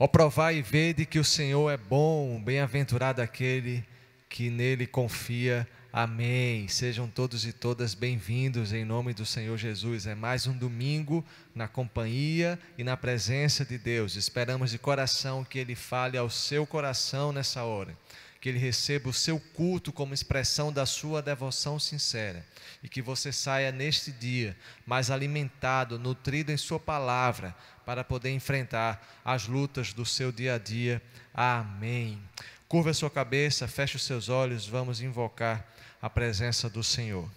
Ó, provai e vede que o Senhor é bom, bem-aventurado aquele que nele confia. Amém. Sejam todos e todas bem-vindos em nome do Senhor Jesus. É mais um domingo na companhia e na presença de Deus. Esperamos de coração que Ele fale ao seu coração nessa hora, que Ele receba o seu culto como expressão da sua devoção sincera, e que você saia neste dia mais alimentado, nutrido em sua palavra, para poder enfrentar as lutas do seu dia a dia. Amém. Curva a sua cabeça, feche os seus olhos, vamos invocar a presença do Senhor.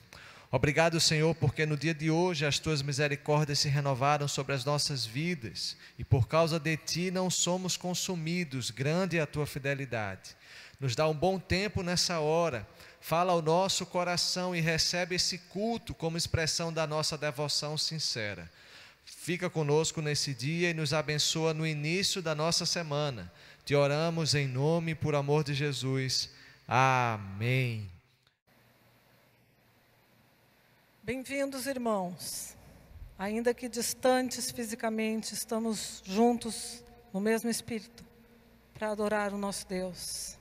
Obrigado, Senhor, porque no dia de hoje as tuas misericórdias se renovaram sobre as nossas vidas, e por causa de ti não somos consumidos. Grande é a tua fidelidade. Nos dá um bom tempo nessa hora, fala ao nosso coração e recebe esse culto como expressão da nossa devoção sincera. Fica conosco nesse dia e nos abençoa no início da nossa semana. Te oramos em nome e por amor de Jesus. Amém. Bem-vindos, irmãos. Ainda que distantes fisicamente, estamos juntos no mesmo Espírito para adorar o nosso Deus.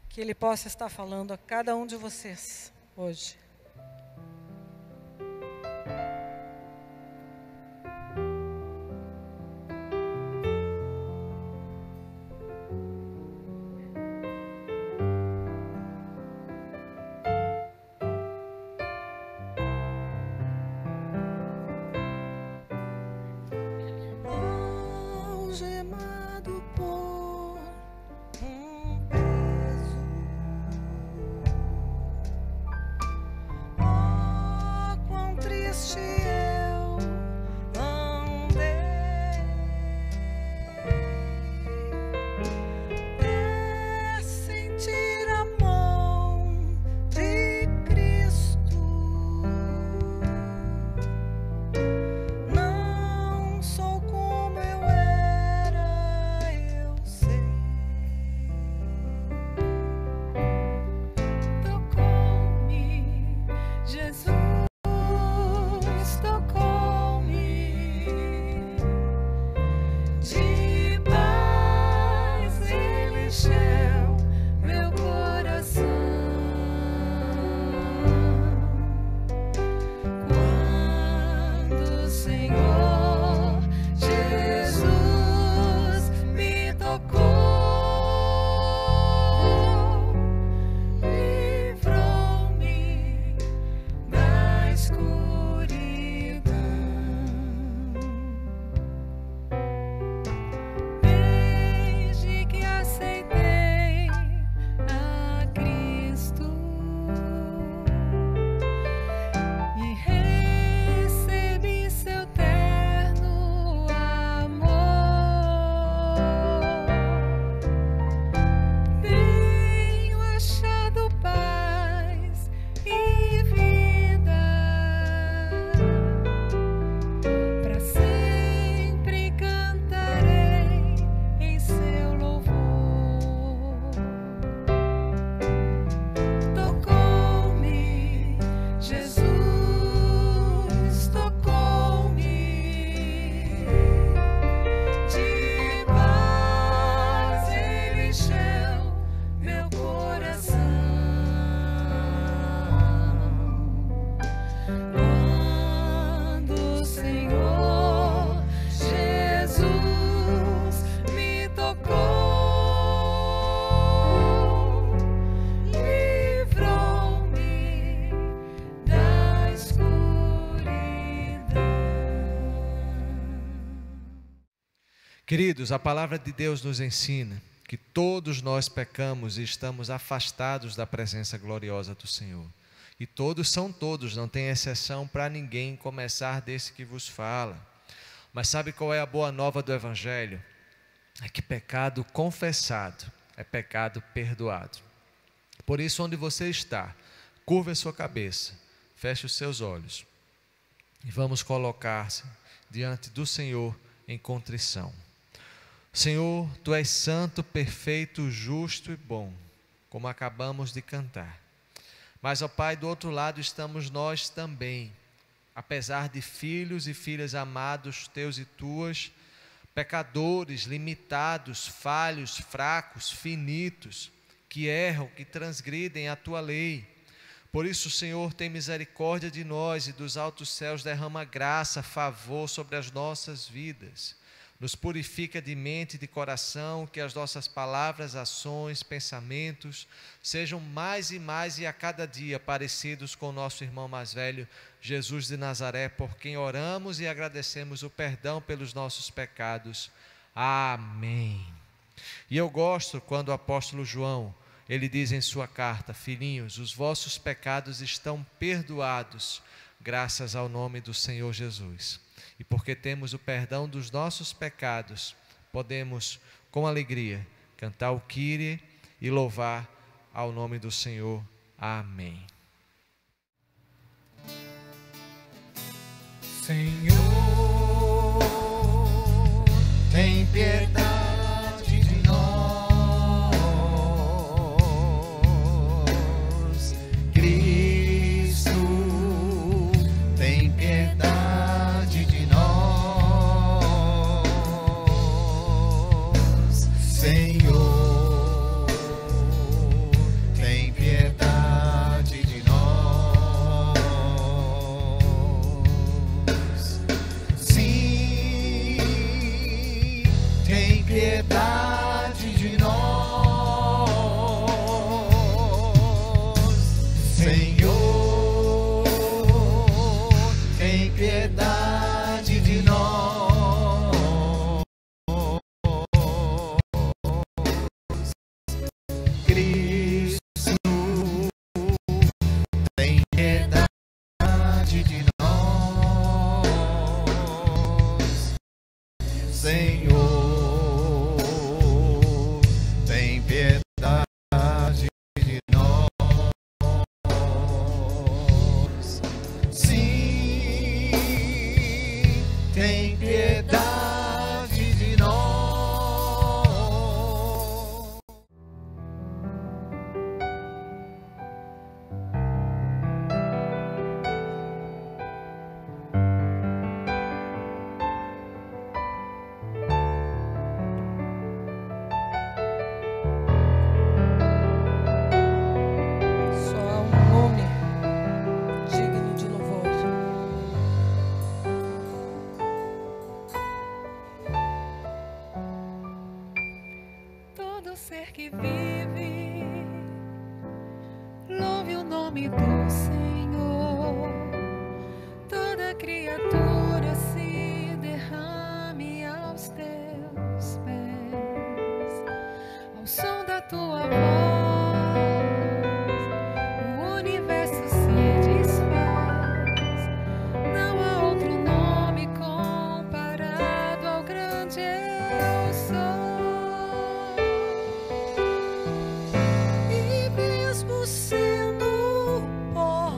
Que Ele possa estar falando a cada um de vocês hoje. Algemado por um peso, oh, quão triste eu andei, até sentir a mão de Cristo. Não sou como eu era, eu sei. Tocou-me, Jesus tocou-me. De paz Ele encheu meu coração. Quando o Senhor Jesus me tocou, livrou-me da escuridão. Desde que aceitei a Cristo e recebi seu terno amor, tenho achado paz e vida. Para sempre cantarei em seu louvor. Tocou-me, Jesus tocou-me. De paz Ele encheu meu coração. Quando o Senhor Jesus me tocou, livrou-me da escuridão. Queridos, a palavra de Deus nos ensina que todos nós pecamos e estamos afastados da presença gloriosa do Senhor. E todos são todos, não tem exceção para ninguém, começar desse que vos fala. Mas sabe qual é a boa nova do Evangelho? É que pecado confessado é pecado perdoado. Por isso, onde você está, curva a sua cabeça, feche os seus olhos e vamos colocar-se diante do Senhor em contrição. Senhor, Tu és santo, perfeito, justo e bom, como acabamos de cantar. Mas, ó Pai, do outro lado estamos nós também, apesar de filhos e filhas amados Teus e Tuas, pecadores, limitados, falhos, fracos, finitos, que erram, que transgridem a tua lei. Por isso, Senhor, tem misericórdia de nós e dos altos céus derrama graça, favor sobre as nossas vidas. Nos purifica de mente e de coração, que as nossas palavras, ações, pensamentos sejam mais e mais e a cada dia parecidos com o nosso irmão mais velho, Jesus de Nazaré, por quem oramos e agradecemos o perdão pelos nossos pecados. Amém. E eu gosto quando o apóstolo João, ele diz em sua carta: filhinhos, os vossos pecados estão perdoados, graças ao nome do Senhor Jesus. E porque temos o perdão dos nossos pecados, podemos, com alegria, cantar o Kyrie e louvar ao nome do Senhor. Amém. Senhor, tem piedade de nós. Cristo, tem piedade de nós. Senhor, tem piedade de nós. Sim, tem piedade de nós. Senhor, tem piedade de nós. Cristo, tem piedade de nós. Senhor, tem piedade de nós. Sim, tem piedade de nós. Só há um nome digno de louvor. Todo ser que vive, louve o nome do Senhor. Toda criatura se derrame aos teus pés. Ao som da tua voz, o universo se desfaz. Não há outro nome comparado ao grande eu sou. E mesmo sendo pó,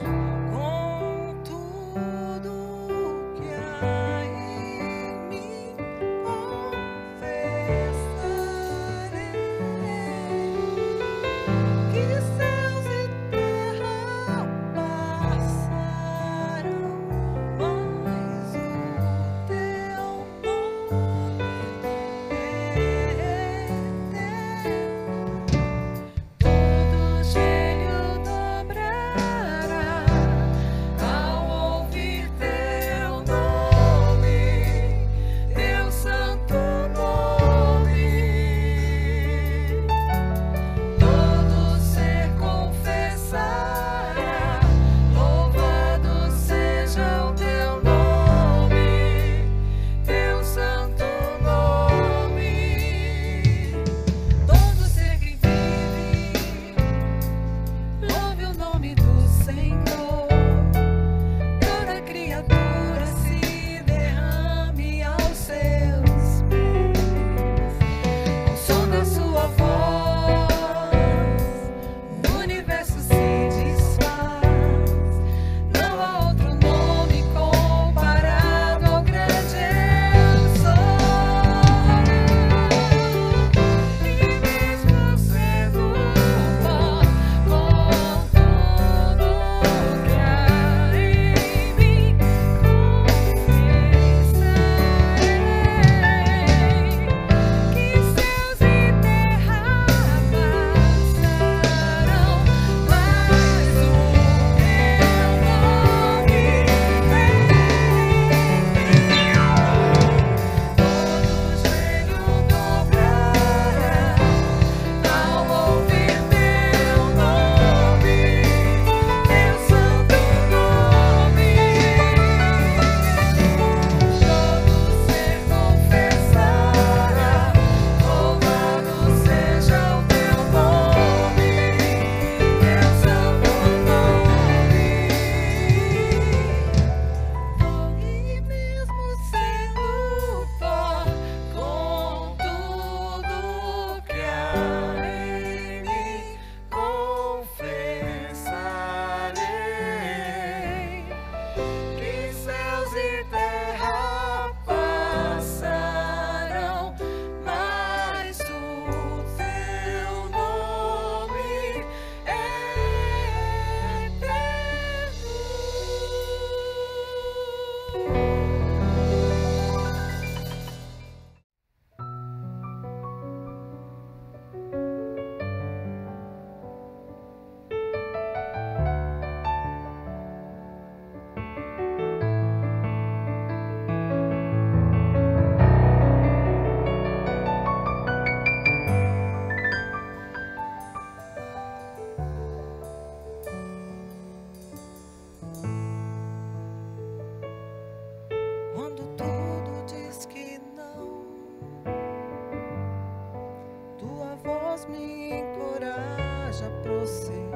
voz me encoraja a prosseguir.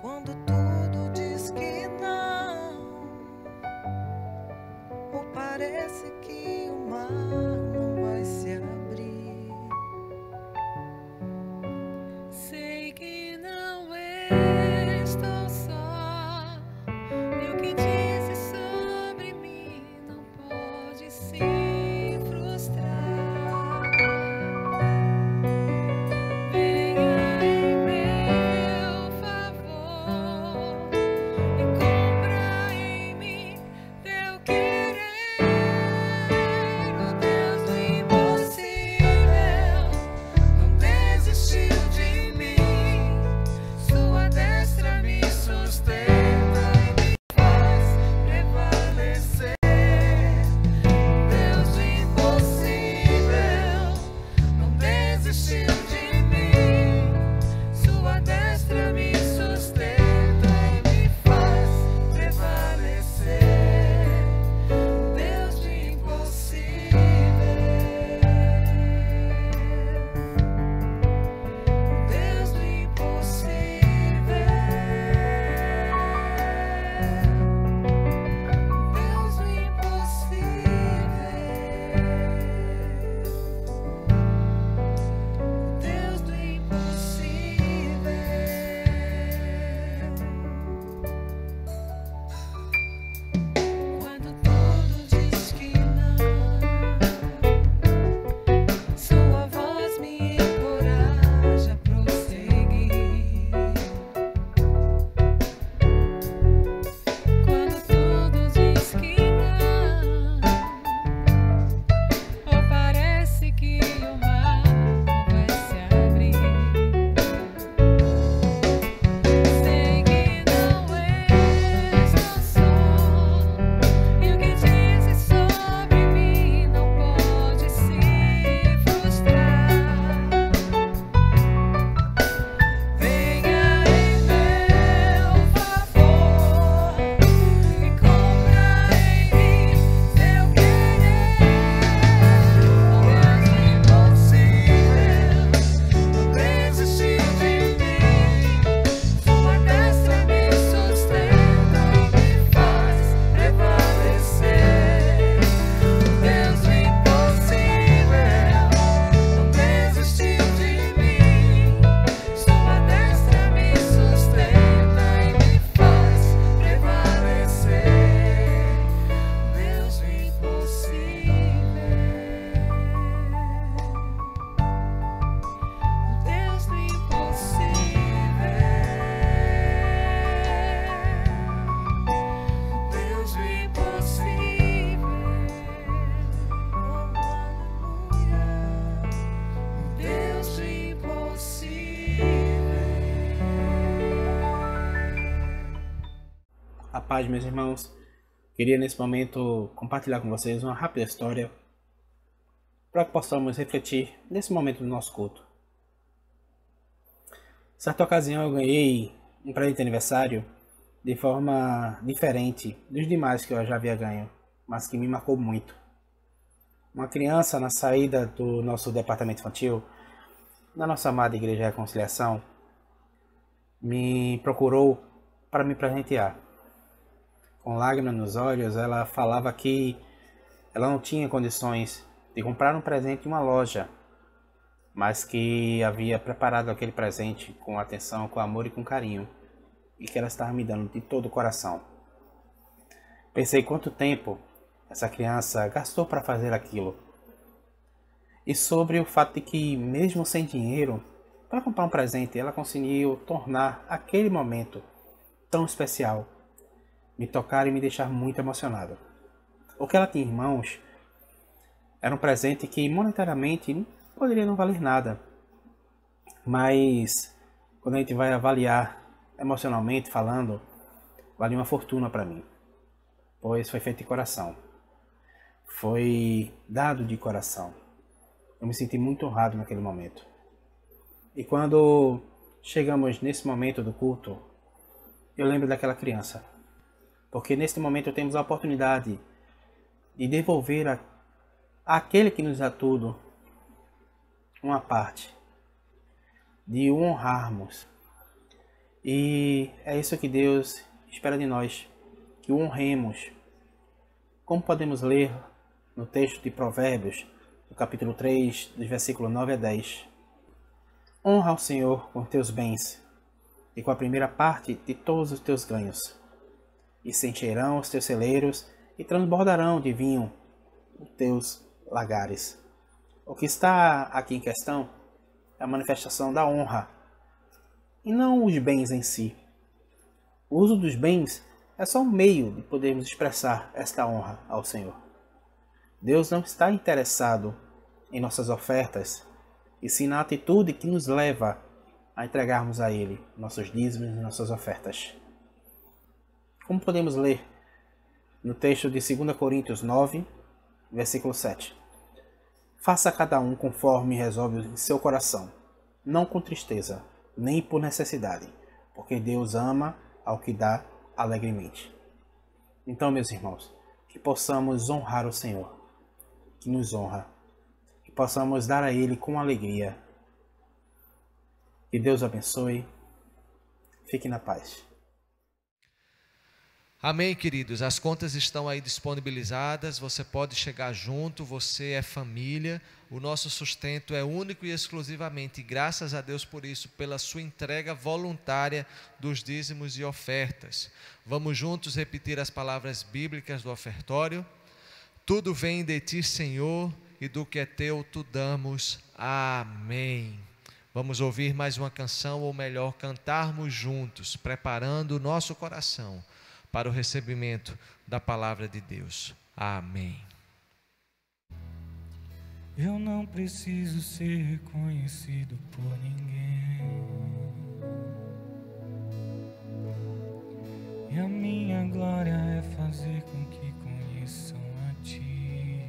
Quando tudo diz que não, ou parece que o mar não vai se abrir. Sei que não estou só, e o que dizes sobre mim não pode se frustrar. Venha em meu favor e cumpra em mim teu querer, ó Deus do impossível. Não desistiu de mim, sua destra me sustenta e me faz prevalecer. Deus do impossível, não desistiu de mim, sua destra me sustenta e me faz prevalecer. Deus do impossível. Deus do impossível, Deus do impossível, Deus do impossível. Quando tudo diz que não, sua voz me encoraja a prosseguir. Quando tudo diz que não, ou parece que o mar não vai se abrir. Sei que não estou só, e o que dizes sobre mim não pode se frustrar. Venha em meu favor e cumpra em mim teu querer, ó Deus do impossível. Não desistiu de mim, sua destra me sustenta e me faz prevalecer. Deus do impossível, não desistiu de mim, sua destra me sustenta e me faz prevalecer. Deus do impossível, Deus do impossível, Deus do impossível, oh aleluia, Deus do impossível. A paz, meus irmãos. Queria nesse momento compartilhar com vocês uma rápida história para que possamos refletir nesse momento do nosso culto. Certa ocasião eu ganhei um presente de aniversário de forma diferente dos demais que eu já havia ganho, mas que me marcou muito. Uma criança na saída do nosso departamento infantil, na nossa amada Igreja Reconciliação, me procurou para me presentear. Com lágrimas nos olhos, ela falava que ela não tinha condições de comprar um presente em uma loja, mas que havia preparado aquele presente com atenção, com amor e com carinho, e que ela estava me dando de todo o coração. Pensei quanto tempo essa criança gastou para fazer aquilo, e sobre o fato de que, mesmo sem dinheiro para comprar um presente, ela conseguiu tornar aquele momento tão especial, me tocar e me deixar muito emocionado. O que ela tinha em mãos era um presente que monetariamente poderia não valer nada, mas quando a gente vai avaliar emocionalmente falando, vale uma fortuna para mim, pois foi feito de coração, foi dado de coração. Eu me senti muito honrado naquele momento. E quando chegamos nesse momento do culto, eu lembro daquela criança, porque neste momento temos a oportunidade de devolver aquele que nos dá tudo, uma parte de o honrarmos. E é isso que Deus espera de nós, que o honremos. Como podemos ler no texto de Provérbios, no capítulo 3, dos versículos 9 a 10. Honra ao Senhor com teus bens e com a primeira parte de todos os teus ganhos. E se encherão os teus celeiros e transbordarão de vinho os teus lagares. O que está aqui em questão é a manifestação da honra, e não os bens em si. O uso dos bens é só um meio de podermos expressar esta honra ao Senhor. Deus não está interessado em nossas ofertas, e sim na atitude que nos leva a entregarmos a Ele nossos dízimos e nossas ofertas. Como podemos ler no texto de 2 Coríntios 9, versículo 7. Faça cada um conforme resolve em seu coração, não com tristeza, nem por necessidade, porque Deus ama ao que dá alegremente. Então, meus irmãos, que possamos honrar o Senhor, que nos honra, que possamos dar a Ele com alegria. Que Deus abençoe. Fique na paz. Amém, queridos. As contas estão aí disponibilizadas, você pode chegar junto, você é família. O nosso sustento é único e exclusivamente, graças a Deus por isso, pela sua entrega voluntária dos dízimos e ofertas. Vamos juntos repetir as palavras bíblicas do ofertório. Tudo vem de ti, Senhor, e do que é teu tu damos. Amém. Vamos ouvir mais uma canção, ou melhor, cantarmos juntos, preparando o nosso coração para o recebimento da palavra de Deus. Amém. Eu não preciso ser reconhecido por ninguém, e a minha glória é fazer com que conheçam a Ti,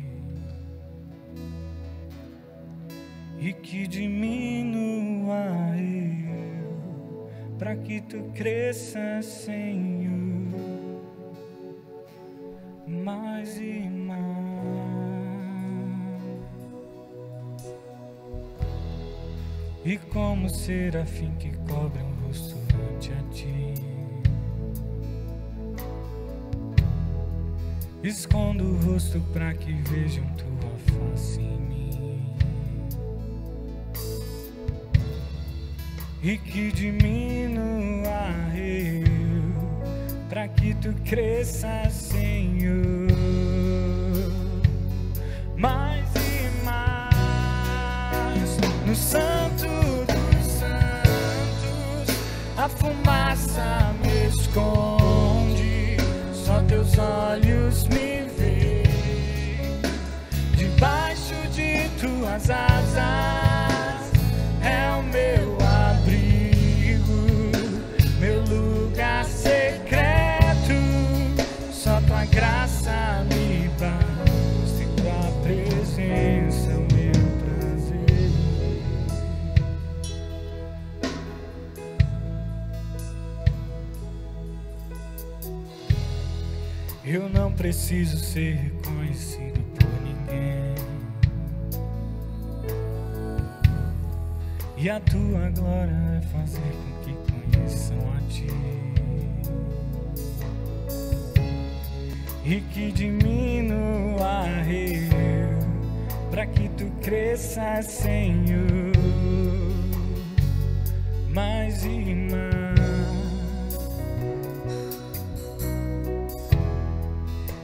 e que diminua eu, para que Tu cresças, Senhor, mais e mais. E como serafim que cobre um rosto ante a Ti, escondo o rosto para que vejam Tua face em mim, e que diminua eu, para que Tu cresças, Senhor, mais e mais. No Santo dos Santos a fumaça me esconde, só Teus olhos me veem. Debaixo de Tuas asas é o meu abrigo, meu lugar secreto. Só Tua graça me basta e Tua presença meu prazer. Eu não preciso ser reconhecido por ninguém, e a Tua glória é fazer com que conheçam a Ti, e que diminua eu, para que Tu cresças, Senhor, mais e mais.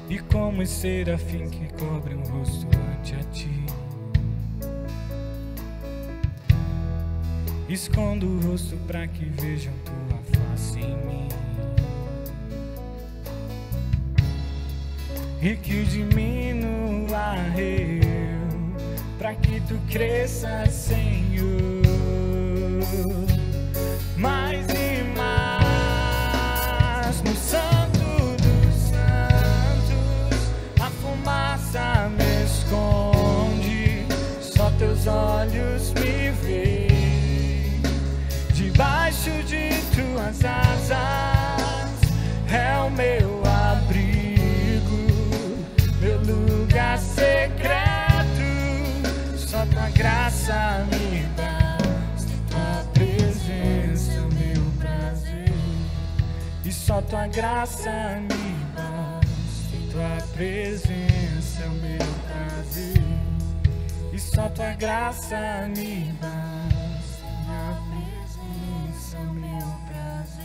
E como serafim que cobre um rosto ante a Ti, escondo o rosto para que vejam Tua face em mim, e que diminua eu, para que Tu cresças, Senhor, mais e mais. No Santo dos Santos a fumaça me esconde, só Teus olhos me veem. Debaixo de Tuas asas é o meu abrigo, meu lugar secreto. só tua graça me basta, tua presença é o meu prazer. E só tua graça me basta, minha presença é o meu prazer.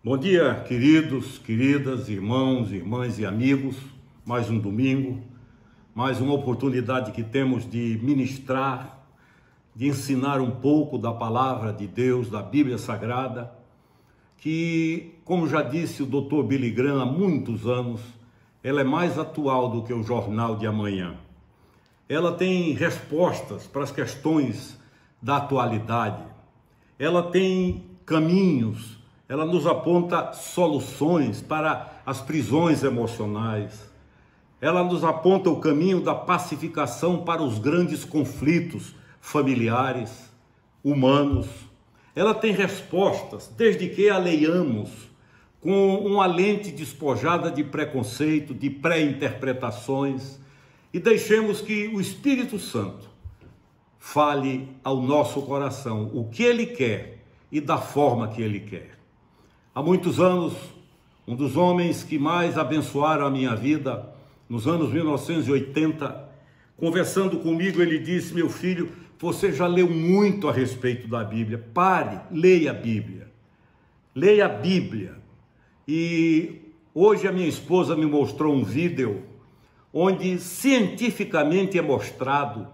Bom dia, queridos, queridas, irmãos, irmãs e amigos. Mais um domingo, mais uma oportunidade que temos de ministrar, de ensinar um pouco da palavra de Deus, da Bíblia Sagrada, que, como já disse o Dr. Billy Graham há muitos anos, ela é mais atual do que o jornal de amanhã. Ela tem respostas para as questões da atualidade. Ela tem caminhos, ela nos aponta soluções para as prisões emocionais. Ela nos aponta o caminho da pacificação para os grandes conflitos familiares, humanos. Ela tem respostas, desde que a leiamos com uma lente despojada de preconceito, de pré-interpretações, e deixemos que o Espírito Santo fale ao nosso coração o que Ele quer e da forma que Ele quer. Há muitos anos, um dos homens que mais abençoaram a minha vida, nos anos 1980, conversando comigo, ele disse: meu filho, você já leu muito a respeito da Bíblia, pare, leia a Bíblia. Leia a Bíblia. E hoje a minha esposa me mostrou um vídeo onde cientificamente é mostrado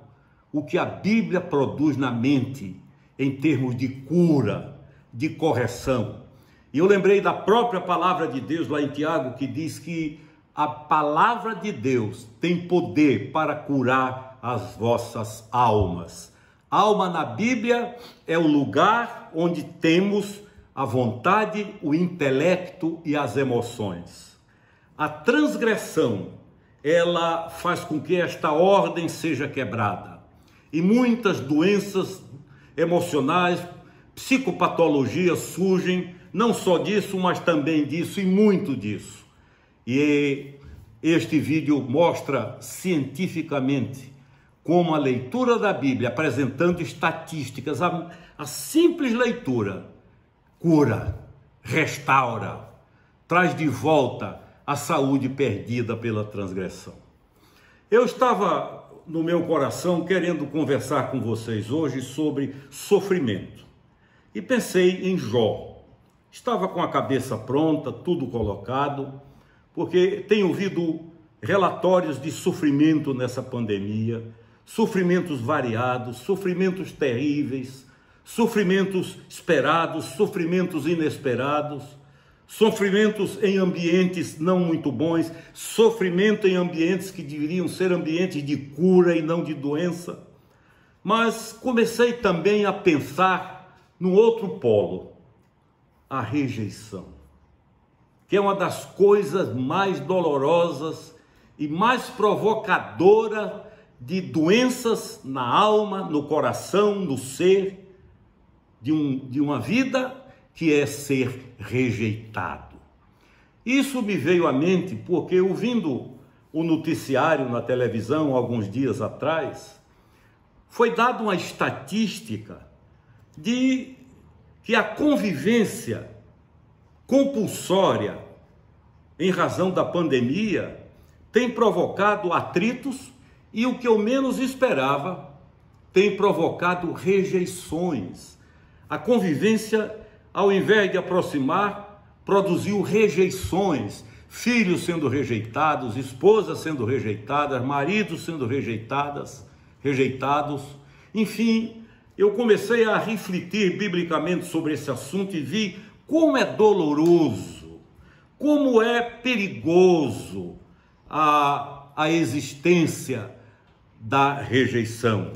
o que a Bíblia produz na mente em termos de cura, de correção. E eu lembrei da própria palavra de Deus lá em Tiago, que diz que a palavra de Deus tem poder para curar as vossas almas. Alma na Bíblia é o lugar onde temos a vontade, o intelecto e as emoções. A transgressão, ela faz com que esta ordem seja quebrada. E muitas doenças emocionais, psicopatologias surgem, não só disso, mas também disso e muito disso. E este vídeo mostra cientificamente como a leitura da Bíblia, apresentando estatísticas, a simples leitura cura, restaura, traz de volta a saúde perdida pela transgressão. Eu estava no meu coração querendo conversar com vocês hoje sobre sofrimento e pensei em Jó. Estava com a cabeça pronta, tudo colocado, porque tenho ouvido relatórios de sofrimento nessa pandemia, sofrimentos variados, sofrimentos terríveis, sofrimentos esperados, sofrimentos inesperados, sofrimentos em ambientes não muito bons, sofrimento em ambientes que deveriam ser ambientes de cura e não de doença. Mas comecei também a pensar no outro polo, a rejeição, que é uma das coisas mais dolorosas e mais provocadora de doenças na alma, no coração, no ser, de uma vida, que é ser rejeitado. Isso me veio à mente porque, ouvindo o noticiário na televisão alguns dias atrás, foi dada uma estatística de que a convivência compulsória em razão da pandemia tem provocado atritos e, o que eu menos esperava, tem provocado rejeições. A convivência, ao invés de aproximar, produziu rejeições, filhos sendo rejeitados, esposas sendo rejeitadas, maridos sendo rejeitados. Enfim, eu comecei a refletir biblicamente sobre esse assunto e vi como é doloroso, como é perigoso a existência da rejeição.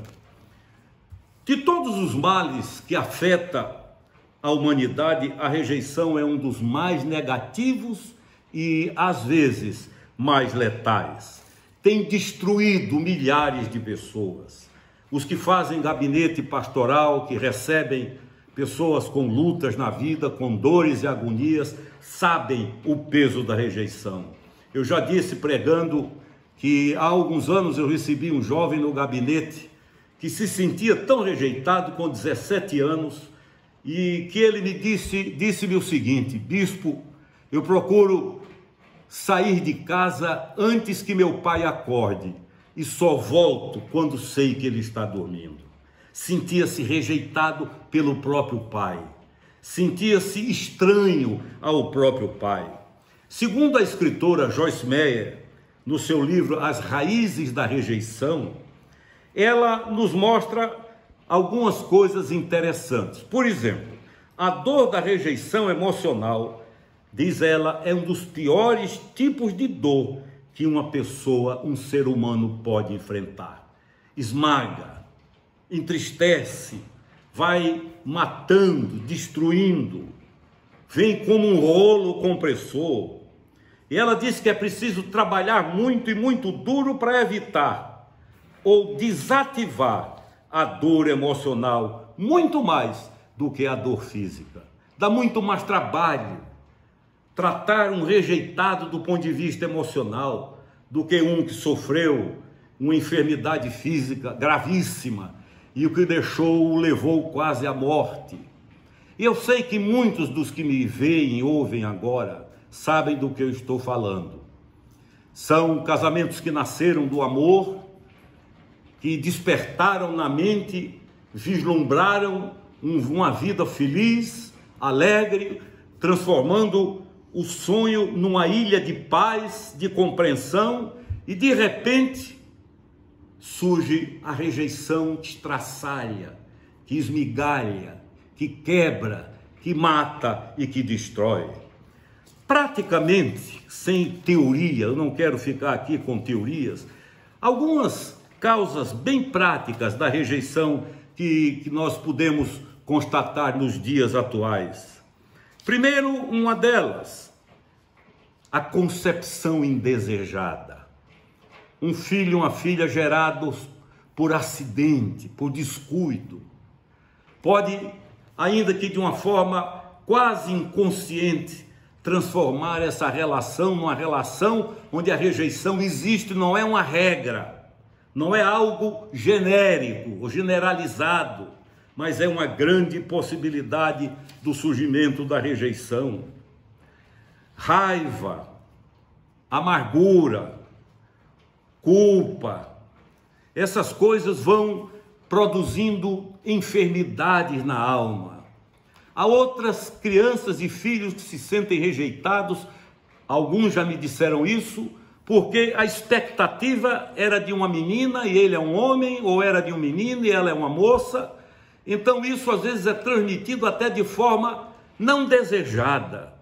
De todos os males que afeta a humanidade, a rejeição é um dos mais negativos e, às vezes, mais letais. Tem destruído milhares de pessoas. Os que fazem gabinete pastoral, que recebem pessoas com lutas na vida, com dores e agonias, sabem o peso da rejeição. Eu já disse pregando que há alguns anos eu recebi um jovem no gabinete que se sentia tão rejeitado com 17 anos e que ele me disse-me o seguinte: bispo, eu procuro sair de casa antes que meu pai acorde e só volto quando sei que ele está dormindo. Sentia-se rejeitado pelo próprio pai, sentia-se estranho ao próprio pai. Segundo a escritora Joyce Meyer, no seu livro As Raízes da Rejeição, ela nos mostra algumas coisas interessantes. Por exemplo, a dor da rejeição emocional, diz ela, é um dos piores tipos de dor que uma pessoa, um ser humano pode enfrentar. Esmaga, entristece, vai matando, destruindo, vem como um rolo compressor. E ela diz que é preciso trabalhar muito e muito duro para evitar ou desativar a dor emocional, muito mais do que a dor física. Dá muito mais trabalho tratar um rejeitado do ponto de vista emocional do que um que sofreu uma enfermidade física gravíssima e o que o levou quase à morte. E eu sei que muitos dos que me veem e ouvem agora sabem do que eu estou falando. São casamentos que nasceram do amor, que despertaram na mente, vislumbraram uma vida feliz, alegre, transformando o sonho numa ilha de paz, de compreensão, e de repente surge a rejeição estraçalha, que esmigalha, que quebra, que mata e que destrói. Praticamente, sem teoria, eu não quero ficar aqui com teorias, algumas causas bem práticas da rejeição que nós podemos constatar nos dias atuais. Primeiro, uma delas, a concepção indesejada. Um filho, uma filha gerados por acidente, por descuido. Pode, ainda que de uma forma quase inconsciente, transformar essa relação numa relação onde a rejeição existe, não é uma regra, não é algo genérico ou generalizado, mas é uma grande possibilidade do surgimento da rejeição. Raiva, amargura, culpa, essas coisas vão produzindo enfermidades na alma. Há outras crianças e filhos que se sentem rejeitados, alguns já me disseram isso, porque a expectativa era de uma menina e ele é um homem, ou era de um menino e ela é uma moça. Então isso às vezes é transmitido até de forma não desejada.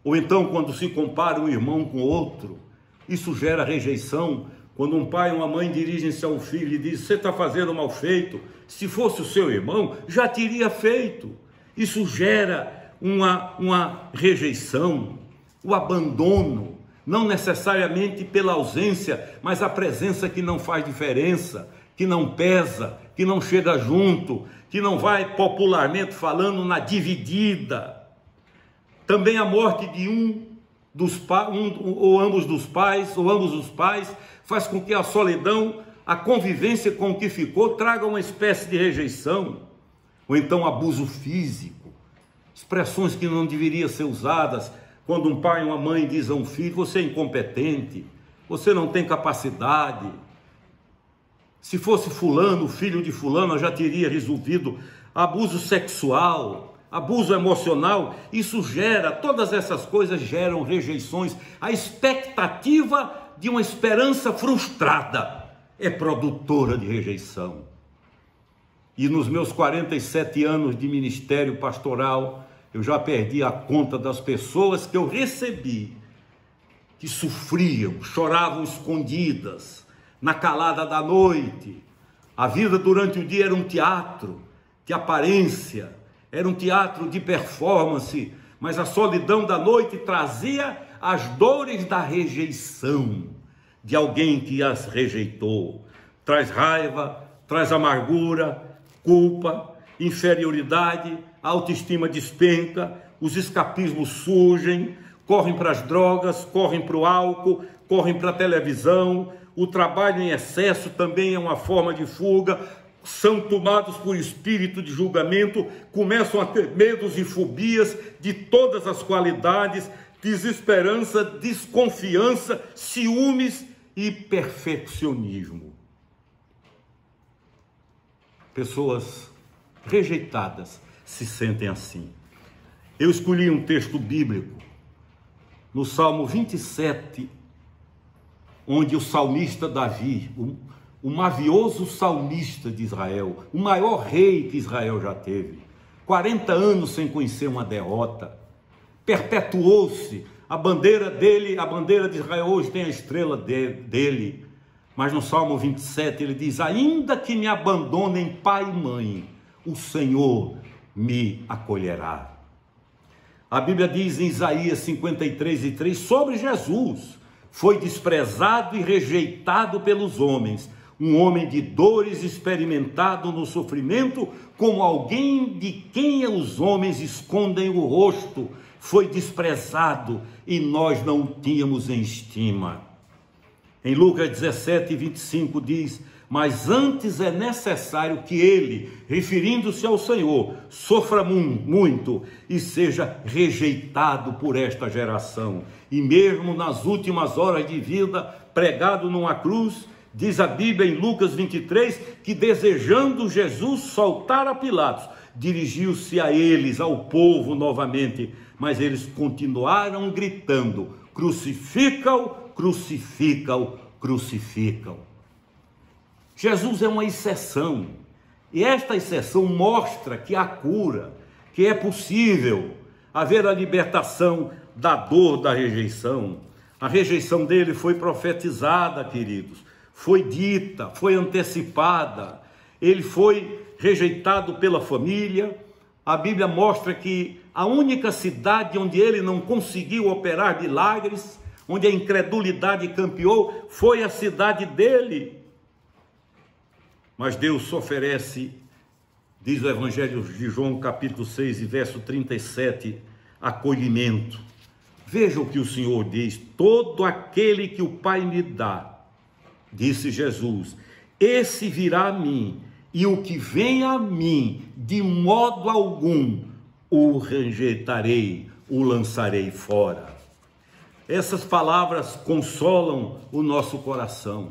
Ou então quando se compara um irmão com outro, isso gera rejeição. Quando um pai e uma mãe dirigem-se ao filho e dizem: você está fazendo mal feito, se fosse o seu irmão já teria feito. Isso gera uma rejeição, o abandono, não necessariamente pela ausência, mas a presença que não faz diferença, que não pesa, que não chega junto, que não vai, popularmente falando, na dividida. Também a morte de ou ambos os pais, faz com que a solidão, a convivência com o que ficou, traga uma espécie de rejeição. Ou então abuso físico, expressões que não deveriam ser usadas, quando um pai e uma mãe dizem a um filho: você é incompetente, você não tem capacidade. Se fosse fulano, o filho de fulano, já teria resolvido. Abuso sexual, abuso emocional, isso gera, todas essas coisas geram rejeições. A expectativa de uma esperança frustrada é produtora de rejeição. E nos meus 47 anos de ministério pastoral, eu já perdi a conta das pessoas que eu recebi, que sofriam, choravam escondidas, na calada da noite. A vida durante o dia era um teatro de aparência, era um teatro de performance, mas a solidão da noite trazia as dores da rejeição, de alguém que as rejeitou. Traz raiva, traz amargura, culpa, inferioridade, a autoestima despenca, os escapismos surgem, correm para as drogas, correm para o álcool, correm para a televisão, o trabalho em excesso também é uma forma de fuga, são tomados por espírito de julgamento, começam a ter medos e fobias de todas as qualidades, desesperança, desconfiança, ciúmes e perfeccionismo. Pessoas rejeitadas se sentem assim. Eu escolhi um texto bíblico no Salmo 27, onde o salmista Davi, o mavioso salmista de Israel, o maior rei que Israel já teve, 40 anos sem conhecer uma derrota, perpetuou-se, a bandeira dele, a bandeira de Israel hoje tem a estrela dele, mas no Salmo 27 ele diz: ainda que me abandonem pai e mãe, o Senhor me acolherá. A Bíblia diz em Isaías 53:3 sobre Jesus: foi desprezado e rejeitado pelos homens, um homem de dores, experimentado no sofrimento, como alguém de quem os homens escondem o rosto. Foi desprezado e nós não o tínhamos em estima. Em Lucas 17:25 diz: mas antes é necessário que ele, referindo-se ao Senhor, sofra muito e seja rejeitado por esta geração. E mesmo nas últimas horas de vida, pregado numa cruz, diz a Bíblia em Lucas 23, que desejando Jesus soltar a Pilatos, dirigiu-se a eles, ao povo novamente, mas eles continuaram gritando: crucifica-o, crucifica-o, crucifica-o. Jesus é uma exceção, e esta exceção mostra que há cura, que é possível haver a libertação da dor da rejeição. A rejeição dele foi profetizada, queridos, foi dita, foi antecipada. Ele foi rejeitado pela família. A Bíblia mostra que a única cidade onde ele não conseguiu operar milagres, onde a incredulidade campeou, foi a cidade dele. Mas Deus oferece, diz o Evangelho de João, capítulo 6, verso 37, acolhimento. Veja o que o Senhor diz: todo aquele que o Pai me dá, disse Jesus, esse virá a mim, e o que vem a mim, de modo algum, o rejeitarei, o lançarei fora. Essas palavras consolam o nosso coração,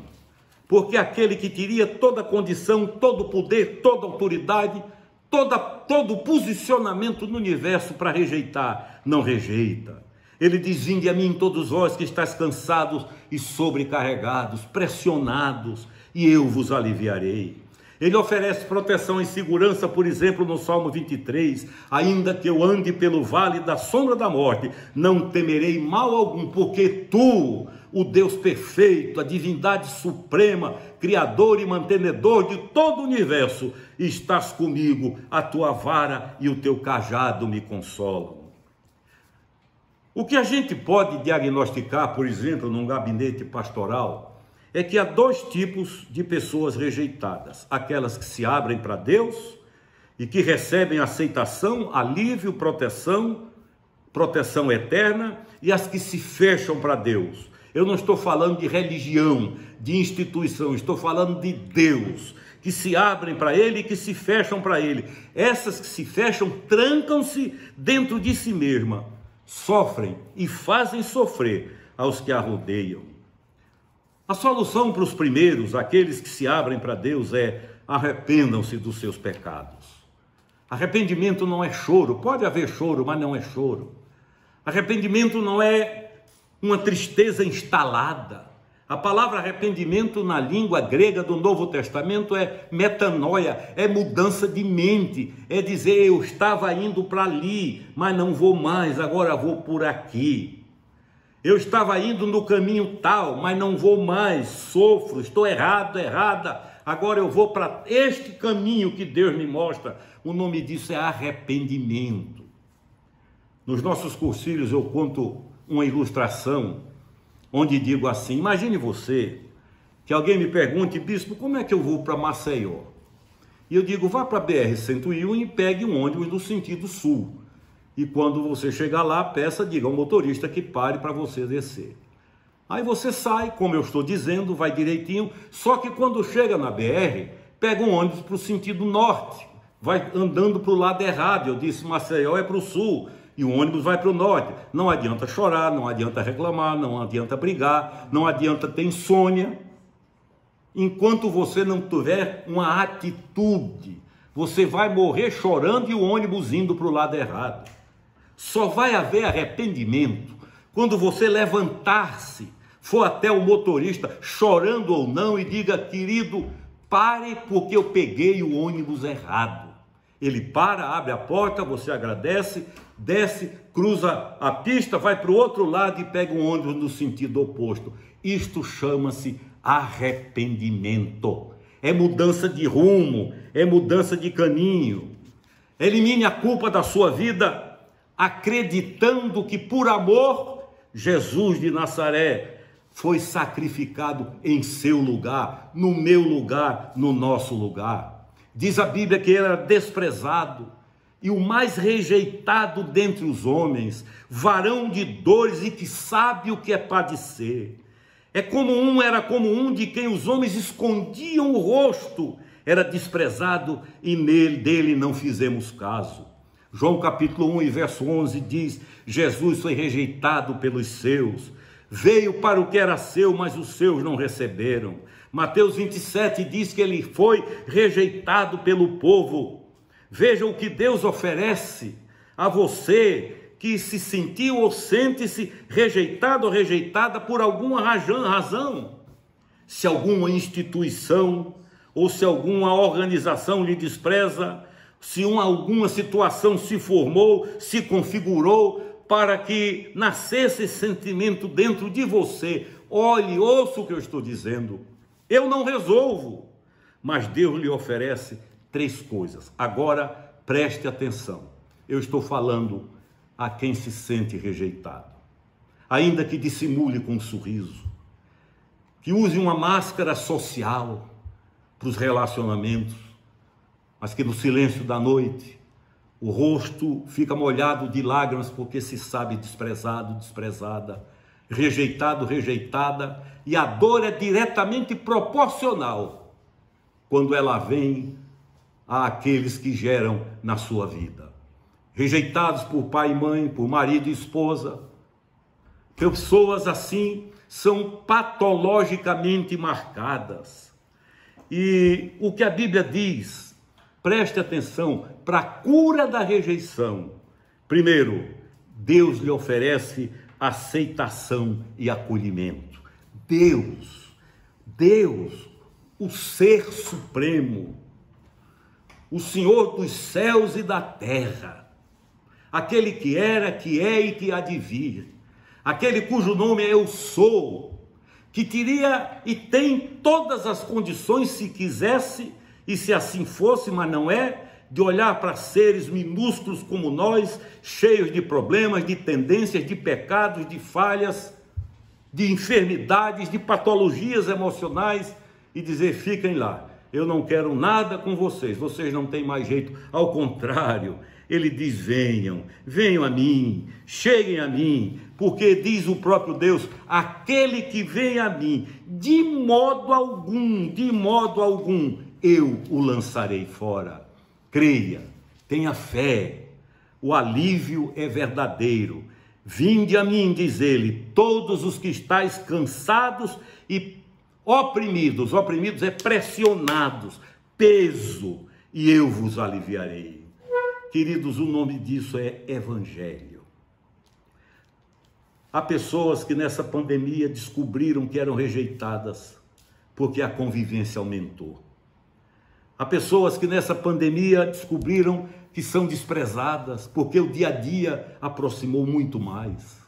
porque aquele que teria toda a condição, todo o poder, toda a autoridade, todo o posicionamento no universo para rejeitar, não rejeita. Ele diz: vinde a mim todos vós que estáis cansados e sobrecarregados, pressionados, e eu vos aliviarei. Ele oferece proteção e segurança, por exemplo, no Salmo 23, ainda que eu ande pelo vale da sombra da morte, não temerei mal algum, porque tu, o Deus perfeito, a divindade suprema, criador e mantenedor de todo o universo, estás comigo, a tua vara e o teu cajado me consolam. O que a gente pode diagnosticar, por exemplo, num gabinete pastoral, é que há dois tipos de pessoas rejeitadas: aquelas que se abrem para Deus e que recebem aceitação, alívio, proteção eterna, e as que se fecham para Deus. Eu não estou falando de religião, de instituição, estou falando de Deus, que se abrem para Ele e que se fecham para Ele. Essas que se fecham trancam-se dentro de si mesma, sofrem e fazem sofrer aos que a rodeiam. A solução para os primeiros, aqueles que se abrem para Deus, é: arrependam-se dos seus pecados. Arrependimento não é choro, pode haver choro, mas não é choro. Arrependimento não é uma tristeza instalada. A palavra arrependimento na língua grega do Novo Testamento é metanoia, é mudança de mente, é dizer: eu estava indo para ali, mas não vou mais, agora vou por aqui. Eu estava indo no caminho tal, mas não vou mais, sofro, estou errado, errada, agora eu vou para este caminho que Deus me mostra. O nome disso é arrependimento. Nos nossos cursilhos eu conto uma ilustração, onde digo assim: imagine você, que alguém me pergunte: bispo, como é que eu vou para Maceió? E eu digo: vá para a BR-101 e pegue um ônibus no sentido sul. E quando você chegar lá, diga ao motorista que pare para você descer. Aí você sai, como eu estou dizendo, vai direitinho, só que quando chega na BR, pega um ônibus para o sentido norte, vai andando para o lado errado. Eu disse, Maceió é para o sul, e o ônibus vai para o norte. Não adianta chorar, não adianta reclamar, não adianta brigar, não adianta ter insônia. Enquanto você não tiver uma atitude, você vai morrer chorando e o ônibus indo para o lado errado. Só vai haver arrependimento quando você levantar-se, for até o motorista, chorando ou não, e diga, querido, pare porque eu peguei o ônibus errado. Ele para, abre a porta, você agradece, desce, cruza a pista, vai para o outro lado e pega um ônibus no sentido oposto. Isto chama-se arrependimento. É mudança de rumo, é mudança de caminho. Elimine a culpa da sua vida, acreditando que por amor, Jesus de Nazaré foi sacrificado em seu lugar, no meu lugar, no nosso lugar. Diz a Bíblia que ele era desprezado e o mais rejeitado dentre os homens, varão de dores e que sabe o que é padecer. Era como um de quem os homens escondiam o rosto, era desprezado e dele não fizemos caso. João capítulo 1 e verso 11 diz, Jesus foi rejeitado pelos seus, veio para o que era seu, mas os seus não receberam. Mateus 27 diz que ele foi rejeitado pelo povo. Veja o que Deus oferece a você que se sentiu ou sente-se rejeitado ou rejeitada por alguma razão. Se alguma instituição ou se alguma organização lhe despreza, se alguma situação se formou, se configurou para que nascesse esse sentimento dentro de você, olhe, ouça o que eu estou dizendo. Eu não resolvo, mas Deus lhe oferece 3 coisas. Agora, preste atenção. Eu estou falando a quem se sente rejeitado, ainda que dissimule com um sorriso, que use uma máscara social para os relacionamentos, mas que no silêncio da noite o rosto fica molhado de lágrimas porque se sabe desprezado, desprezada, rejeitado, rejeitada, e a dor é diretamente proporcional quando ela vem àqueles que geram na sua vida. Rejeitados por pai e mãe, por marido e esposa. Pessoas assim são patologicamente marcadas. E o que a Bíblia diz, preste atenção, para a cura da rejeição. Primeiro, Deus lhe oferece aceitação e acolhimento. Deus, o Ser Supremo, o Senhor dos céus e da terra, aquele que era, que é e que há de vir, aquele cujo nome é Eu Sou, que teria e tem todas as condições, se quisesse, e se assim fosse, mas não é, de olhar para seres minúsculos como nós, cheios de problemas, de tendências, de pecados, de falhas, de enfermidades, de patologias emocionais, e dizer, fiquem lá, eu não quero nada com vocês, vocês não têm mais jeito. Ao contrário, ele diz, venham a mim, cheguem a mim, porque diz o próprio Deus, aquele que vem a mim, de modo algum, eu o lançarei fora. Creia, tenha fé, o alívio é verdadeiro. Vinde a mim, diz ele, todos os que estáis cansados e oprimidos é pressionados, peso, e eu vos aliviarei. Queridos, o nome disso é Evangelho. Há pessoas que nessa pandemia descobriram que eram rejeitadas porque a convivência aumentou. Há pessoas que nessa pandemia descobriram que são desprezadas porque o dia a dia aproximou muito mais.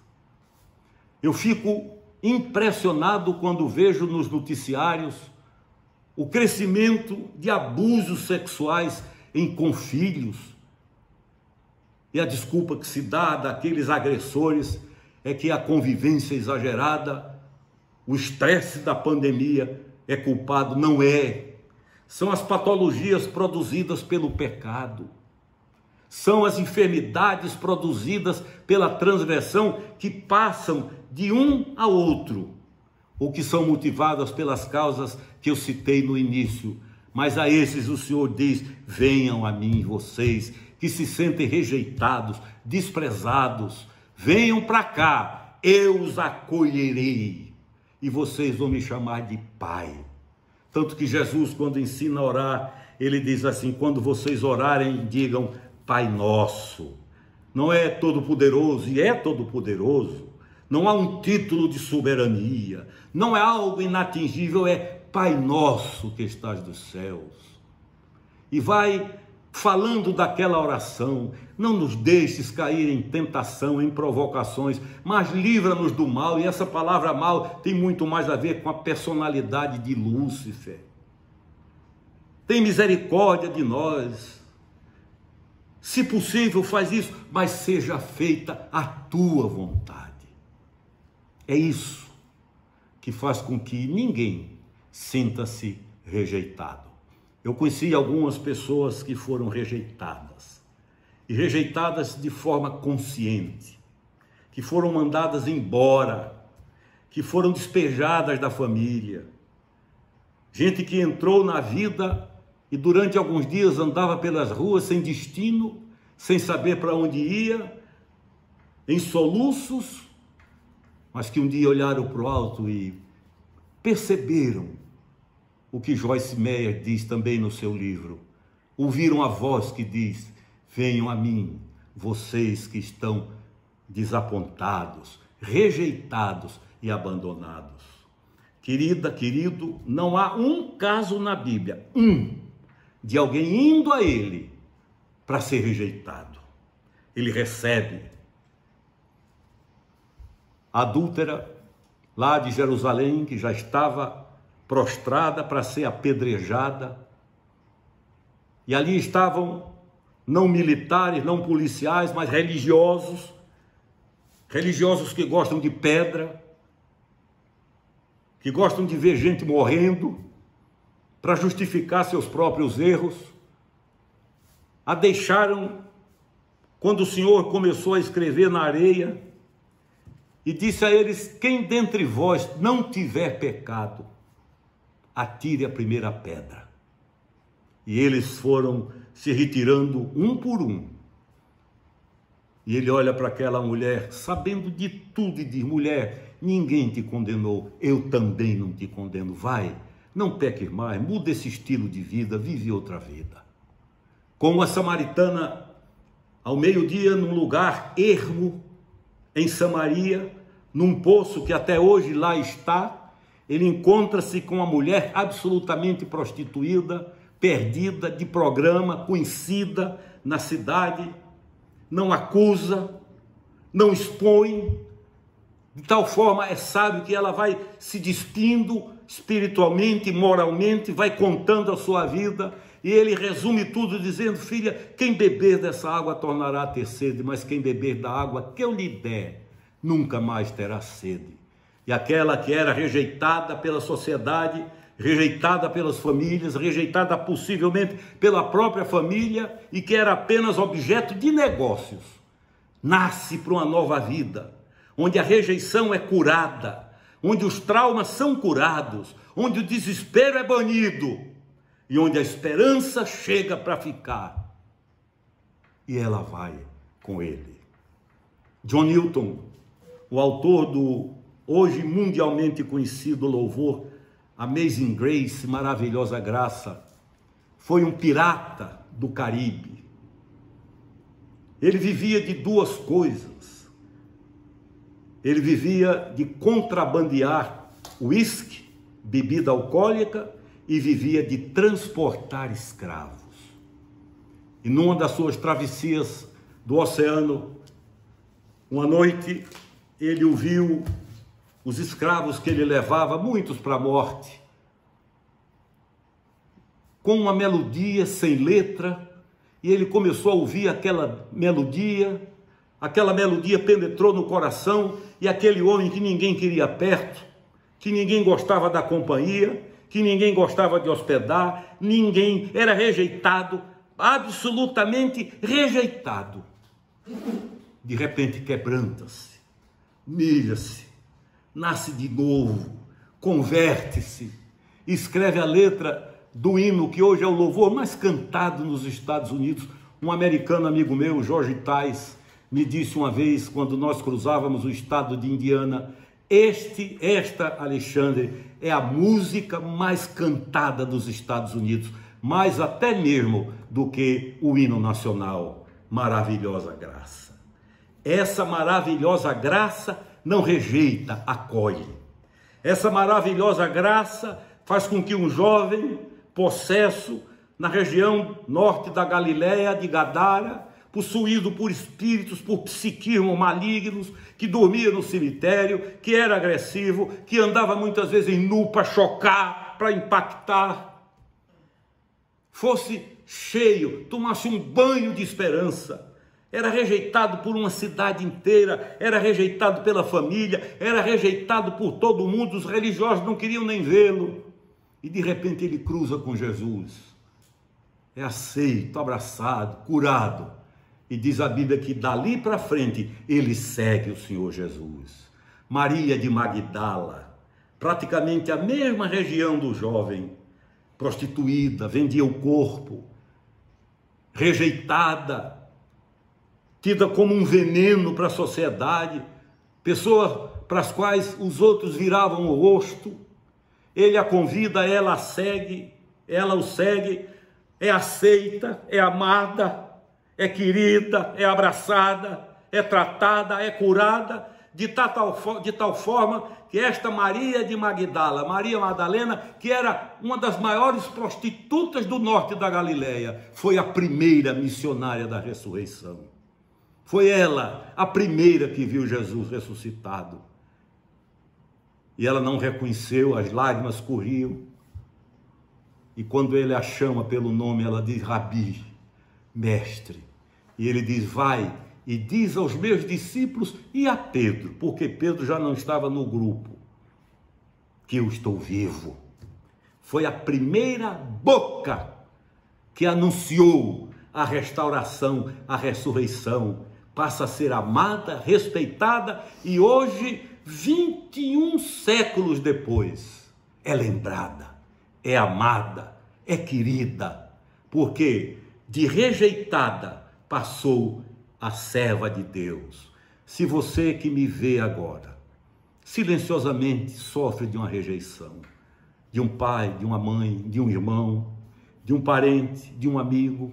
Eu fico impressionado quando vejo nos noticiários o crescimento de abusos sexuais com filhos. E a desculpa que se dá daqueles agressores é que a convivência exagerada, o estresse da pandemia é culpado. Não é. São as patologias produzidas pelo pecado. São as enfermidades produzidas pela transgressão que passam de um a outro, ou que são motivadas pelas causas que eu citei no início. Mas a esses o Senhor diz: venham a mim, vocês que se sentem rejeitados, desprezados, venham para cá, eu os acolherei e vocês vão me chamar de Pai. Tanto que Jesus, quando ensina a orar, ele diz assim: quando vocês orarem, digam Pai Nosso. Não é todo-poderoso, e é todo-poderoso. Não há um título de soberania, não é algo inatingível, é Pai Nosso que estás dos céus. E vai falando daquela oração: não nos deixes cair em tentação, em provocações, mas livra-nos do mal. E essa palavra mal tem muito mais a ver com a personalidade de Lúcifer. Tem misericórdia de nós. Se possível, faz isso, mas seja feita a tua vontade. É isso que faz com que ninguém sinta-se rejeitado. Eu conheci algumas pessoas que foram rejeitadas, e rejeitadas de forma consciente, que foram mandadas embora, que foram despejadas da família. Gente que entrou na vida e durante alguns dias andava pelas ruas sem destino, sem saber para onde ia, em soluços, mas que um dia olharam para o alto e perceberam o que Joyce Meyer diz também no seu livro. Ouviram a voz que diz: venham a mim, vocês que estão desapontados, rejeitados e abandonados. Querida, querido, não há um caso na Bíblia, de alguém indo a ele para ser rejeitado. Ele recebe. A adúltera lá de Jerusalém, que já estava prostrada para ser apedrejada, e ali estavam não militares, não policiais, mas religiosos que gostam de pedra, que gostam de ver gente morrendo para justificar seus próprios erros. A deixaram quando o Senhor começou a escrever na areia e disse a eles: quem dentre vós não tiver pecado, atire a primeira pedra. E eles foram se retirando um por um. E ele olha para aquela mulher, sabendo de tudo, e diz: mulher, ninguém te condenou, eu também não te condeno. Vai, não peques mais, muda esse estilo de vida, vive outra vida. Como a samaritana, ao meio-dia, num lugar ermo, em Samaria, num poço que até hoje lá está, ele encontra-se com uma mulher absolutamente prostituída, perdida, de programa, conhecida na cidade, não acusa, não expõe, de tal forma é sábio que ela vai se despindo espiritualmente, moralmente, vai contando a sua vida, e ele resume tudo dizendo: filha, quem beber dessa água tornará a ter sede, mas quem beber da água que eu lhe der, nunca mais terá sede. E aquela que era rejeitada pela sociedade, rejeitada pelas famílias, rejeitada possivelmente pela própria família, e que era apenas objeto de negócios, nasce para uma nova vida, onde a rejeição é curada, onde os traumas são curados, onde o desespero é banido, e onde a esperança chega para ficar. E ela vai com ele. John Newton, o autor do hoje mundialmente conhecido louvor Amazing Grace, Maravilhosa Graça, foi um pirata do Caribe. Ele vivia de duas coisas. Ele vivia de contrabandear uísque, bebida alcoólica, e vivia de transportar escravos. E numa das suas travessias do oceano, uma noite, ele ouviu os escravos que ele levava, muitos para a morte, com uma melodia sem letra, e ele começou a ouvir aquela melodia penetrou no coração, e aquele homem que ninguém queria perto, que ninguém gostava da companhia, que ninguém gostava de hospedar, ninguém, era rejeitado, absolutamente rejeitado. De repente quebranta-se, humilha-se, nasce de novo, converte-se, escreve a letra do hino que hoje é o louvor mais cantado nos Estados Unidos. Um americano amigo meu, George Tais, me disse uma vez, quando nós cruzávamos o estado de Indiana, esta, Alexandre, é a música mais cantada dos Estados Unidos, mais até mesmo do que o hino nacional, Maravilhosa Graça. Essa maravilhosa graça não rejeita, acolhe. Essa maravilhosa graça faz com que um jovem possesso na região norte da Galileia, de Gadara, possuído por espíritos, por psiquismos malignos, que dormia no cemitério, que era agressivo, que andava muitas vezes em nu para chocar, para impactar, fosse cheio, tomasse um banho de esperança. Era rejeitado por uma cidade inteira, era rejeitado pela família, era rejeitado por todo mundo, os religiosos não queriam nem vê-lo. E de repente ele cruza com Jesus, é aceito, abraçado, curado. E diz a Bíblia que dali para frente ele segue o Senhor Jesus. Maria de Magdala, praticamente a mesma região do jovem, prostituída, vendia o corpo, rejeitada, tida como um veneno para a sociedade, pessoas para as quais os outros viravam o rosto. Ele a convida, ela a segue, ela o segue, é aceita, é amada, é querida, é abraçada, é tratada, é curada, de tal forma que esta Maria de Magdala, Maria Madalena, que era uma das maiores prostitutas do norte da Galileia, foi a primeira missionária da ressurreição. Foi ela a primeira que viu Jesus ressuscitado. E ela não reconheceu, as lágrimas corriam. E quando ele a chama pelo nome, ela diz: Rabi, mestre. E ele diz: vai e diz aos meus discípulos e a Pedro, porque Pedro já não estava no grupo, que eu estou vivo. Foi a primeira boca que anunciou a restauração, a ressurreição. Passa a ser amada, respeitada e hoje, 21 séculos depois, é lembrada, é amada, é querida, porque de rejeitada passou a serva de Deus. Se você que me vê agora, silenciosamente sofre de uma rejeição, de um pai, de uma mãe, de um irmão, de um parente, de um amigo,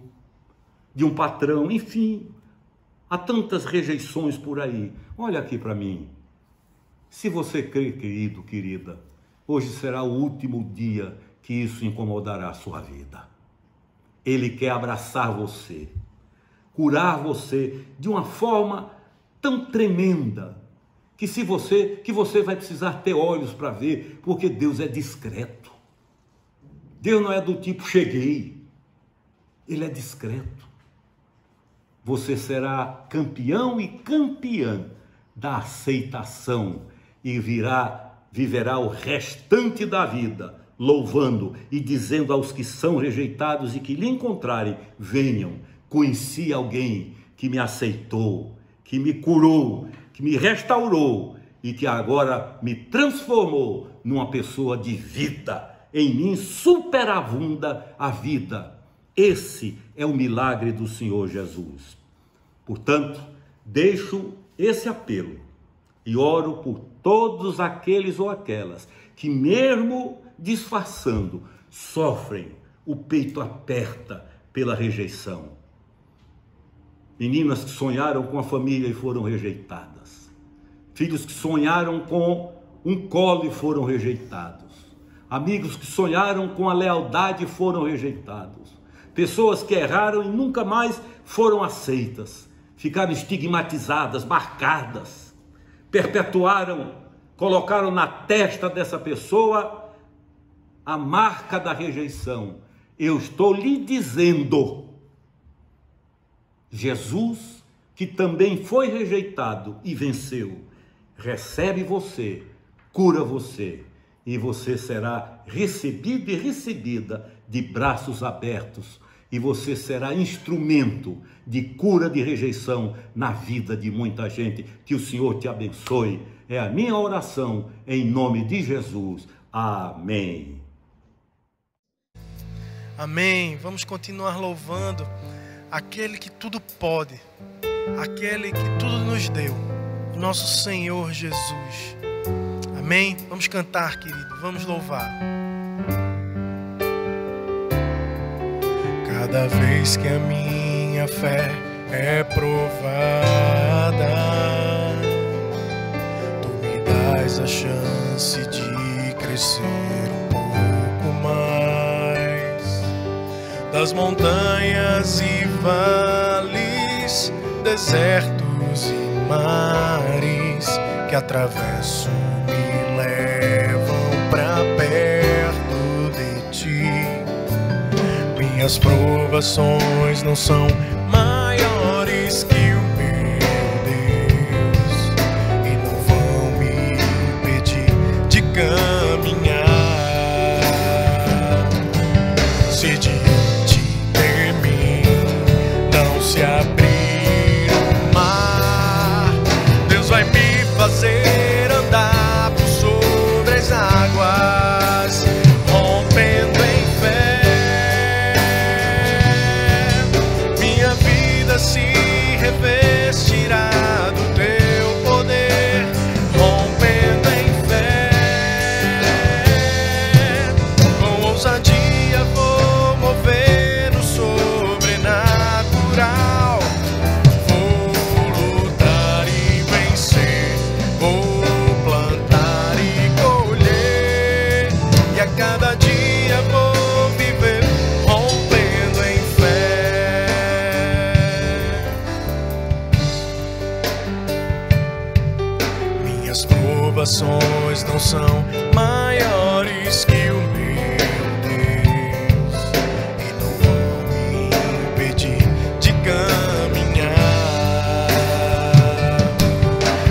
de um patrão, enfim, há tantas rejeições por aí. Olha aqui para mim. Se você crê, querido, querida, hoje será o último dia que isso incomodará a sua vida. Ele quer abraçar você, curar você de uma forma tão tremenda que você vai precisar ter olhos para ver, porque Deus é discreto. Deus não é do tipo cheguei. Ele é discreto. Você será campeão e campeã da aceitação e viverá o restante da vida louvando e dizendo aos que são rejeitados e que lhe encontrarem: venham, conheci alguém que me aceitou, que me curou, que me restaurou e que agora me transformou numa pessoa de vida. Em mim superabunda a vida. Esse é o milagre do Senhor Jesus. Portanto, deixo esse apelo e oro por todos aqueles ou aquelas que, mesmo disfarçando, sofrem, o peito aperta pela rejeição. Meninas que sonharam com a família e foram rejeitadas. Filhos que sonharam com um colo e foram rejeitados. Amigos que sonharam com a lealdade e foram rejeitados. Pessoas que erraram e nunca mais foram aceitas. Ficaram estigmatizadas, marcadas. Perpetuaram, colocaram na testa dessa pessoa a marca da rejeição. Eu estou lhe dizendo, Jesus, que também foi rejeitado e venceu, recebe você, cura você, e você será recebido e recebida de braços abertos, e você será instrumento de cura de rejeição na vida de muita gente. Que o Senhor te abençoe. É a minha oração em nome de Jesus. Amém. Amém. Vamos continuar louvando aquele que tudo pode, aquele que tudo nos deu, o nosso Senhor Jesus. Amém. Vamos cantar, querido. Vamos louvar. Cada vez que a minha fé é provada, tu me dás a chance de crescer um pouco mais. Das montanhas e vales, desertos e mares que atravesso me levam pra perto de ti. Minhas provações não são maiores que o meu Deus e não vão me impedir de caminhar. Se diante de mim não se abrir o mar, Deus vai me fazer andar por sobre as águas, rompendo em fé. Se revestirá do teu poder, rompendo em fé. Com ousadia vou mover o sobrenatural. Vou lutar e vencer, vou plantar e colher, e a cada dia vou viver rompendo em fé. As provações não são maiores que o meu Deus e não vão me impedir de caminhar.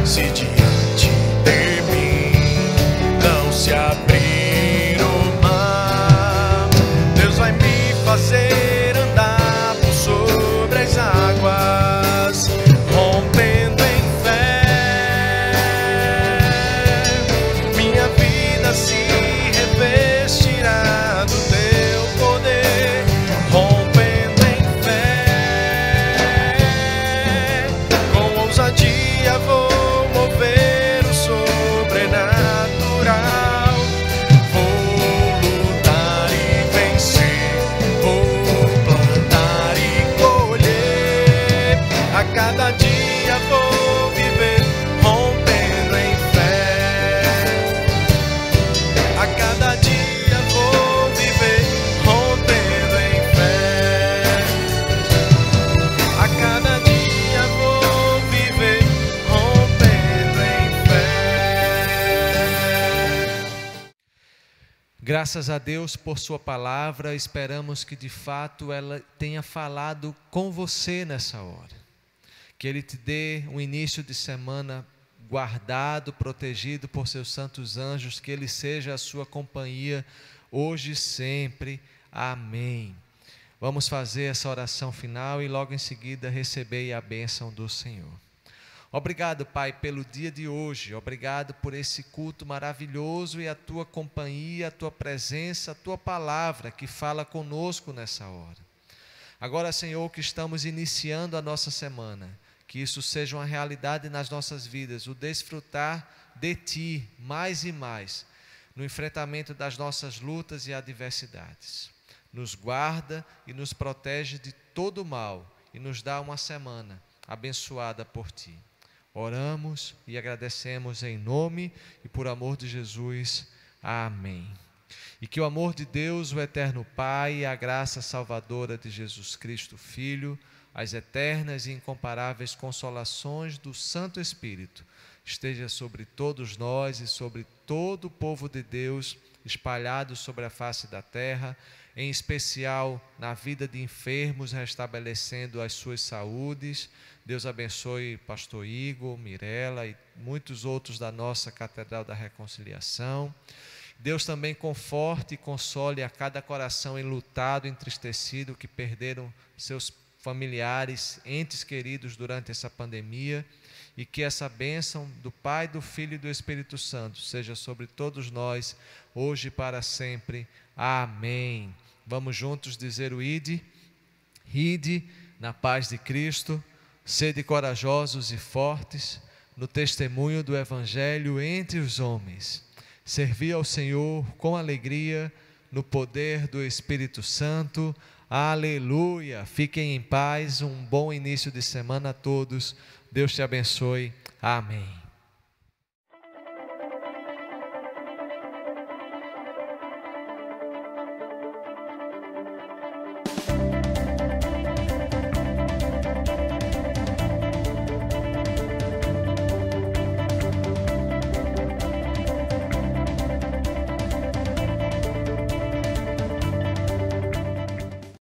Se diante de mim não se abrir o mar, Deus vai me fazer andar por sobre as águas, rompendo em fé. Se revestirá do teu poder, rompendo em fé. Com ousadia vou mover o sobrenatural. Vou lutar e vencer, vou plantar e colher. A cada dia vou viver rompendo em fé. A cada dia vou viver rompendo em fé. A cada dia vou viver rompendo em fé. Graças a Deus por sua palavra, esperamos que de fato ela tenha falado com você nessa hora. Que Ele te dê um início de semana guardado, protegido por seus santos anjos, que Ele seja a sua companhia hoje e sempre. Amém. Vamos fazer essa oração final e logo em seguida receber a bênção do Senhor. Obrigado, Pai, pelo dia de hoje. Obrigado por esse culto maravilhoso e a Tua companhia, a Tua presença, a Tua palavra que fala conosco nessa hora. Agora, Senhor, que estamos iniciando a nossa semana, que isso seja uma realidade nas nossas vidas, o desfrutar de Ti mais e mais, no enfrentamento das nossas lutas e adversidades. Nos guarda e nos protege de todo mal e nos dá uma semana abençoada por Ti. Oramos e agradecemos em nome e por amor de Jesus. Amém. E que o amor de Deus, o eterno Pai, e a graça salvadora de Jesus Cristo, Filho, as eternas e incomparáveis consolações do Santo Espírito esteja sobre todos nós e sobre todo o povo de Deus espalhado sobre a face da terra, em especial na vida de enfermos, restabelecendo as suas saúdes. Deus abençoe pastor Igor, Mirela e muitos outros da nossa Catedral da Reconciliação. Deus também conforte e console a cada coração enlutado, entristecido, que perderam seus familiares, entes queridos durante essa pandemia, e que essa bênção do Pai, do Filho e do Espírito Santo seja sobre todos nós, hoje e para sempre. Amém. Vamos juntos dizer o ide. Ide na paz de Cristo, sede corajosos e fortes no testemunho do Evangelho entre os homens. Servi ao Senhor com alegria no poder do Espírito Santo. Aleluia! Fiquem em paz, um bom início de semana a todos. Deus te abençoe. Amém.